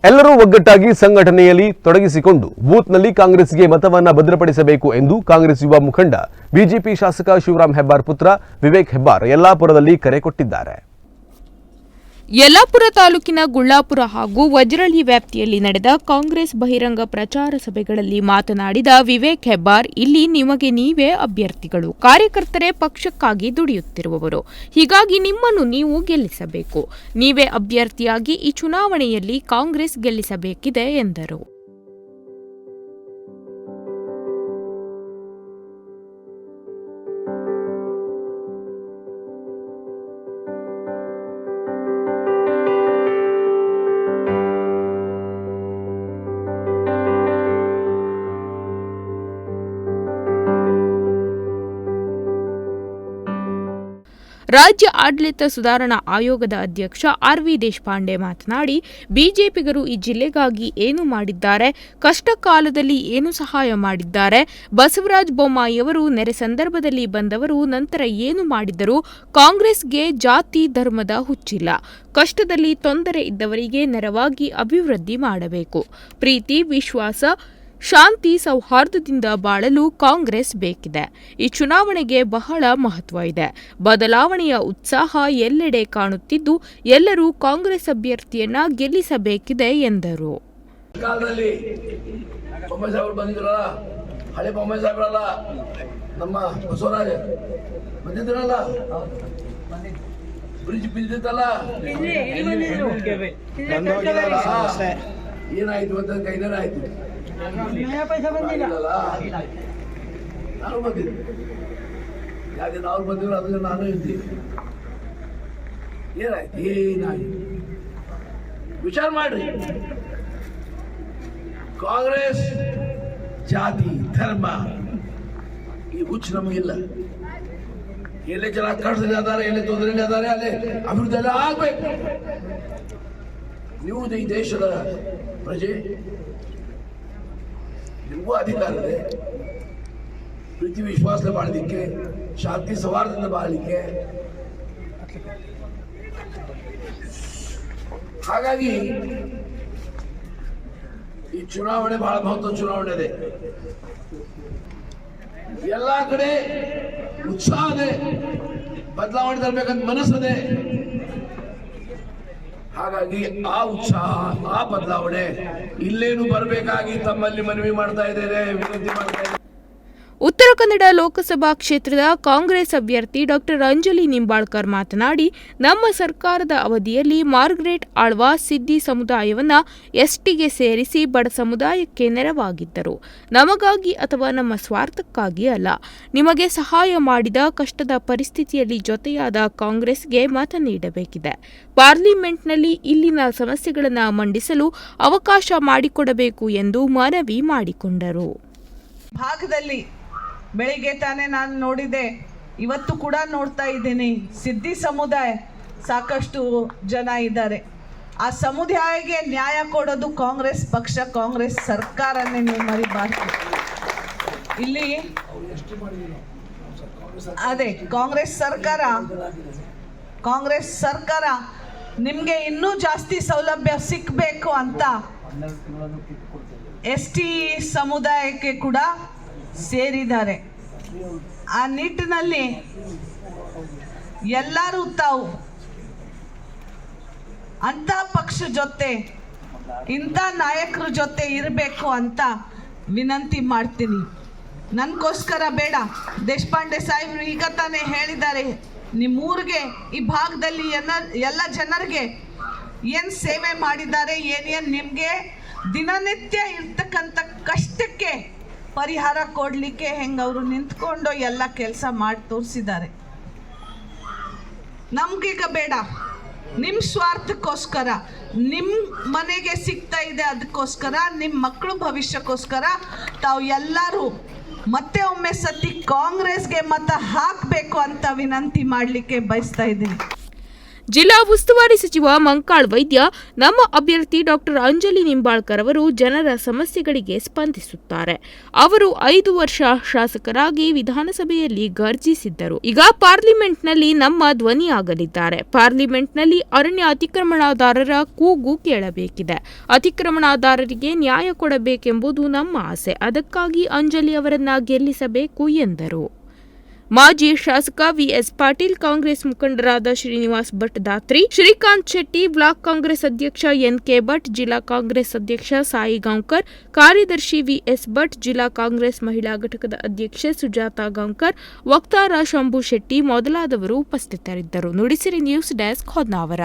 ಎಲ್ಲರೂ ಒಗ್ಗಟ್ಟಾಗಿ ಸಂಘಟನೆಯಲ್ಲಿ ತೊಡಗಿಸಿಕೊಂಡು ಬೂತ್ನಲ್ಲಿ ಕಾಂಗ್ರೆಸ್ಗೆ ಮತವನ್ನ ಭದ್ರಪಡಿಸಬೇಕು ಎಂದು ಕಾಂಗ್ರೆಸ್ ಯುವ ಮುಖಂಡ ಬಿಜೆಪಿ ಶಾಸಕ ಶಿವರಾಮ್ ಹೆಬ್ಬಾರ್ ಪುತ್ರ ವಿವೇಕ್ ಹೆಬ್ಬಾರ್ ಯಲ್ಲಾಪುರದಲ್ಲಿ ಕರೆ ಕೊಟ್ಟಿದ್ದಾರೆ. ಯಲ್ಲಾಪುರ ತಾಲೂಕಿನ ಗುಳ್ಳಾಪುರ ಹಾಗೂ ವಜ್ರಳ್ಳಿ ವ್ಯಾಪ್ತಿಯಲ್ಲಿ ನಡೆದ ಕಾಂಗ್ರೆಸ್ ಬಹಿರಂಗ ಪ್ರಚಾರ ಸಭೆಗಳಲ್ಲಿ ಮಾತನಾಡಿದ ವಿವೇಕ್ ಹೆಬ್ಬಾರ್, ಇಲ್ಲಿ ನಿಮಗೆ ನೀವೇ ಅಭ್ಯರ್ಥಿಗಳು, ಕಾರ್ಯಕರ್ತರೇ ಪಕ್ಷಕ್ಕಾಗಿ ದುಡಿಯುತ್ತಿರುವವರು. ಹೀಗಾಗಿ ನಿಮ್ಮನ್ನು ನೀವು ಗೆಲ್ಲಿಸಬೇಕು. ನೀವೇ ಅಭ್ಯರ್ಥಿಯಾಗಿ ಈ ಚುನಾವಣೆಯಲ್ಲಿ ಕಾಂಗ್ರೆಸ್ ಗೆಲ್ಲಿಸಬೇಕಿದೆ ಎಂದರು. ರಾಜ್ಯ ಆಡಳಿತ ಸುಧಾರಣಾ ಆಯೋಗದ ಅಧ್ಯಕ್ಷ ಆರ್.ವಿ. ದೇಶಪಾಂಡೆ ಮಾತನಾಡಿ, ಬಿಜೆಪಿಗರು ಈ ಜಿಲ್ಲೆಗಾಗಿ ಏನು ಮಾಡಿದ್ದಾರೆ, ಕಷ್ಟ ಕಾಲದಲ್ಲಿ ಏನು ಸಹಾಯ ಮಾಡಿದ್ದಾರೆ, ಬಸವರಾಜ ಬೊಮ್ಮಾಯಿಯವರು ನೆರೆ ಸಂದರ್ಭದಲ್ಲಿ ಬಂದವರು, ನಂತರ ಏನು ಮಾಡಿದರು, ಕಾಂಗ್ರೆಸ್ಗೆ ಜಾತಿ ಧರ್ಮದ ಹುಚ್ಚಿಲ್ಲ, ಕಷ್ಟದಲ್ಲಿ ತೊಂದರೆ ಇದ್ದವರಿಗೆ ನೆರವಾಗಿ ಅಭಿವೃದ್ಧಿ ಮಾಡಬೇಕು, ಪ್ರೀತಿ ವಿಶ್ವಾಸ ಶಾಂತಿ ಸೌಹಾರ್ದದಿಂದ ಬಾಳಲು ಕಾಂಗ್ರೆಸ್ ಬೇಕಿದೆ. ಈ ಚುನಾವಣೆಗೆ ಬಹಳ ಮಹತ್ವ ಇದೆ. ಬದಲಾವಣೆಯ ಉತ್ಸಾಹ ಎಲ್ಲೆಡೆ ಕಾಣುತ್ತಿದ್ದು ಎಲ್ಲರೂ ಕಾಂಗ್ರೆಸ್ ಅಭ್ಯರ್ಥಿಯನ್ನ ಗೆಲ್ಲಿಸಬೇಕಿದೆ ಎಂದರು. ಏನಾಯ್ತು ಅಂತ ಕೈದಾರ ಆಯ್ತು, ಪೈಸಾ ಬಂದಿಲ್ಲ, ನಾನು ಬಂದಿದ್ದೆ, ಯಾಕೆ ನಾವು ಬಂದಿದ್ರು ಅದನ್ನ ನಾನು ಇರ್ತೀನಿ. ಏನಾಯ್ತು, ಏನಾಯ್ತು ವಿಚಾರ ಮಾಡ್ರಿ. ಕಾಂಗ್ರೆಸ್ ಜಾತಿ ಧರ್ಮ ಈ ಹುಚ್ಚು ನಮಗಿಲ್ಲ. ಎಲ್ಲೇ ಜನ ಕಷ್ಟದಲ್ಲಿ ಅದಾರೆ, ಎಲ್ಲೇ ತೊಂದರೆಯಲ್ಲಿ ಅದಾರೆ, ಅಲ್ಲೇ ಅಭಿವೃದ್ಧಿ ಎಲ್ಲ ಆಗ್ಬೇಕು. ನೀವು ಈ ದೇಶದ ಪ್ರಜೆ, ನಿಮಗೂ ಅಧಿಕಾರ ಇದೆ ಪ್ರೀತಿ ವಿಶ್ವಾಸ ಬಾಳಲಿಕ್ಕೆ, ಶಾಂತಿ ಸೌಹಾರ್ದದಿಂದ ಬಾಳಲಿಕ್ಕೆ. ಹಾಗಾಗಿ ಈ ಚುನಾವಣೆ ಬಹಳ ಮಹತ್ವದ ಚುನಾವಣೆ ಇದೆ. ಎಲ್ಲಾ ಕಡೆ ಉತ್ಸಾಹ ಇದೆ, ಬದಲಾವಣೆ ತರಬೇಕಂತ ಮನಸ್ಸಿದೆ. ಹಾಗಾಗಿ ಆ ಉತ್ಸಾಹ, ಆ ಬದಲಾವಣೆ ಇಲ್ಲೇನು ಬರಬೇಕಾಗಿ ತಮ್ಮಲ್ಲಿ ಮನವಿ ಮಾಡ್ತಾ ಇದ್ದೇನೆ, ವಿನಂತಿ ಮಾಡ್ತಾ ಇದ್ದೇನೆ. ಉತ್ತರ ಕನ್ನಡ ಲೋಕಸಭಾ ಕ್ಷೇತ್ರದ ಕಾಂಗ್ರೆಸ್ ಅಭ್ಯರ್ಥಿ ಡಾಕ್ಟರ್ ಅಂಜಲಿ ನಿಂಬಾಳ್ಕರ್ ಮಾತನಾಡಿ, ನಮ್ಮ ಸರ್ಕಾರದ ಅವಧಿಯಲ್ಲಿ ಮಾರ್ಗರೆಟ್ ಆಳ್ವ ಸಿದ್ದಿ ಸಮುದಾಯವನ್ನ ಎಸ್ಟಿಗೆ ಸೇರಿಸಿ ಬಡ ಸಮುದಾಯಕ್ಕೆ ನೆರವಾಗಿದ್ದರು. ನಮಗಾಗಿ ಅಥವಾ ನಮ್ಮ ಸ್ವಾರ್ಥಕ್ಕಾಗಿ ಅಲ್ಲ. ನಿಮಗೆ ಸಹಾಯ ಮಾಡಿದ, ಕಷ್ಟದ ಪರಿಸ್ಥಿತಿಯಲ್ಲಿ ಜೊತೆಯಾದ ಕಾಂಗ್ರೆಸ್ಗೆ ಮತ ನೀಡಬೇಕಿದೆ. ಪಾರ್ಲಿಮೆಂಟ್ನಲ್ಲಿ ಇಲ್ಲಿನ ಸಮಸ್ಯೆಗಳನ್ನು ಮಂಡಿಸಲು ಅವಕಾಶ ಮಾಡಿಕೊಡಬೇಕು ಎಂದು ಮನವಿ ಮಾಡಿಕೊಂಡರು. ಭಾಗದಲ್ಲಿ ಬೆಳಿಗ್ಗೆ ತಾನೇ ನಾನು ನೋಡಿದೆ, ಇವತ್ತು ಕೂಡ ನೋಡ್ತಾ ಇದ್ದೀನಿ, ಸಿದ್ದಿ ಸಮುದಾಯ ಸಾಕಷ್ಟು ಜನ ಇದ್ದಾರೆ. ಆ ಸಮುದಾಯಕ್ಕೆ ನ್ಯಾಯ ಕೊಡೋದು ಕಾಂಗ್ರೆಸ್ ಪಕ್ಷ, ಕಾಂಗ್ರೆಸ್ ಸರ್ಕಾರನೇ, ನೀವು ಮರಿಬಾರ್ದು. ಇಲ್ಲಿ ಅದೇ ಕಾಂಗ್ರೆಸ್ ಸರ್ಕಾರ ನಿಮಗೆ ಇನ್ನೂ ಜಾಸ್ತಿ ಸೌಲಭ್ಯ ಸಿಕ್ಕಬೇಕು ಅಂತ ಎಸ್ಟಿ ಸಮುದಾಯಕ್ಕೆ ಕೂಡ ಸೇರಿದ್ದಾರೆ. ಆ ನಿಟ್ಟಿನಲ್ಲಿ ಎಲ್ಲರೂ ತಾವು ಅಂಥ ಪಕ್ಷ ಜೊತೆ, ಇಂಥ ನಾಯಕರ ಜೊತೆ ಇರಬೇಕು ಅಂತ ವಿನಂತಿ ಮಾಡ್ತೀನಿ. ನನಗೋಸ್ಕರ ಬೇಡ, ದೇಶಪಾಂಡೆ ಸಾಹೇಬರು ಈಗ ತಾನೇ ಹೇಳಿದ್ದಾರೆ, ನಿಮ್ಮೂರಿಗೆ ಈ ಭಾಗದಲ್ಲಿ ಎಲ್ಲ ಜನರಿಗೆ ಏನು ಸೇವೆ ಮಾಡಿದ್ದಾರೆ, ಏನೇನು ನಿಮಗೆ ದಿನನಿತ್ಯ ಇರ್ತಕ್ಕಂಥ ಕಷ್ಟಕ್ಕೆ ಪರಿಹಾರ ಕೊಡಲಿಕ್ಕೆ ಹೆಂಗೆ ಅವರು ನಿಂತ್ಕೊಂಡು ಎಲ್ಲ ಕೆಲಸ ಮಾಡಿ ತೋರಿಸಿದ್ದಾರೆ. ನಮಗೀಗ ಬೇಡ, ನಿಮ್ಮ ಸ್ವಾರ್ಥಕ್ಕೋಸ್ಕರ, ನಿಮ್ಮ ಮನೆಗೆ ಸಿಗ್ತಾ ಇದೆ ಅದಕ್ಕೋಸ್ಕರ, ನಿಮ್ಮ ಮಕ್ಕಳು ಭವಿಷ್ಯಕ್ಕೋಸ್ಕರ ತಾವು ಎಲ್ಲರೂ ಮತ್ತೆ ಒಮ್ಮೆ ಸತಿ ಕಾಂಗ್ರೆಸ್ಗೆ ಮತ ಹಾಕಬೇಕು ಅಂತ ವಿನಂತಿ ಮಾಡಲಿಕ್ಕೆ ಬಯಸ್ತಾ ಇದ್ದೀನಿ. ಜಿಲ್ಲಾ ಉಸ್ತುವಾರಿ ಸಚಿವ ಮಂಕಾಳ್ ವೈದ್ಯ ನಮ್ಮ ಅಭ್ಯರ್ಥಿ ಡಾಕ್ಟರ್ ಅಂಜಲಿ ನಿಂಬಾಳ್ಕರ್ ಅವರು ಜನರ ಸಮಸ್ಯೆಗಳಿಗೆ ಸ್ಪಂದಿಸುತ್ತಾರೆ. ಅವರು 5 ವರ್ಷ ಶಾಸಕರಾಗಿ ವಿಧಾನಸಭೆಯಲ್ಲಿ ಗರ್ಜಿಸಿದ್ದರು. ಈಗ ಪಾರ್ಲಿಮೆಂಟ್ನಲ್ಲಿ ನಮ್ಮ ಧ್ವನಿಯಾಗಲಿದ್ದಾರೆ. ಪಾರ್ಲಿಮೆಂಟ್ನಲ್ಲಿ ಅರಣ್ಯ ಅತಿಕ್ರಮಣದಾರರ ಕೂಗು ಕೇಳಬೇಕಿದೆ. ಅತಿಕ್ರಮಣದಾರರಿಗೆ ನ್ಯಾಯ ಕೊಡಬೇಕೆಂಬುದು ನಮ್ಮ ಆಸೆ. ಅದಕ್ಕಾಗಿ ಅಂಜಲಿ ಅವರನ್ನ ಗೆಲ್ಲಿಸಬೇಕು ಎಂದರು. ಮಾಜಿ ಶಾಸಕ ವಿಎಸ್ ಪಾಟೀಲ್, ಕಾಂಗ್ರೆಸ್ ಮುಖಂಡರಾದ ಶ್ರೀನಿವಾಸ್ ಭಟ್ ದಾತ್ರಿ, ಶ್ರೀಕಾಂತ್ ಶೆಟ್ಟಿ, ಬ್ಲಾಕ್ ಕಾಂಗ್ರೆಸ್ ಅಧ್ಯಕ್ಷ ಎನ್ಕೆ ಭಟ್, ಜಿಲ್ಲಾ ಕಾಂಗ್ರೆಸ್ ಅಧ್ಯಕ್ಷ ಸಾಯಿ ಗಾಂವ್ಕರ್, ಕಾರ್ಯದರ್ಶಿ ವಿಎಸ್ ಭಟ್, ಜಿಲ್ಲಾ ಕಾಂಗ್ರೆಸ್ ಮಹಿಳಾ ಘಟಕದ ಅಧ್ಯಕ್ಷೆ ಸುಜಾತಾ ಗಾಂವ್ಕರ್, ವಕ್ತಾರ ಶಂಭು ಶೆಟ್ಟಿ ಮೊದಲಾದವರು ಉಪಸ್ಥಿತರಿದ್ದರು. Nudisiri news desk Honnavar.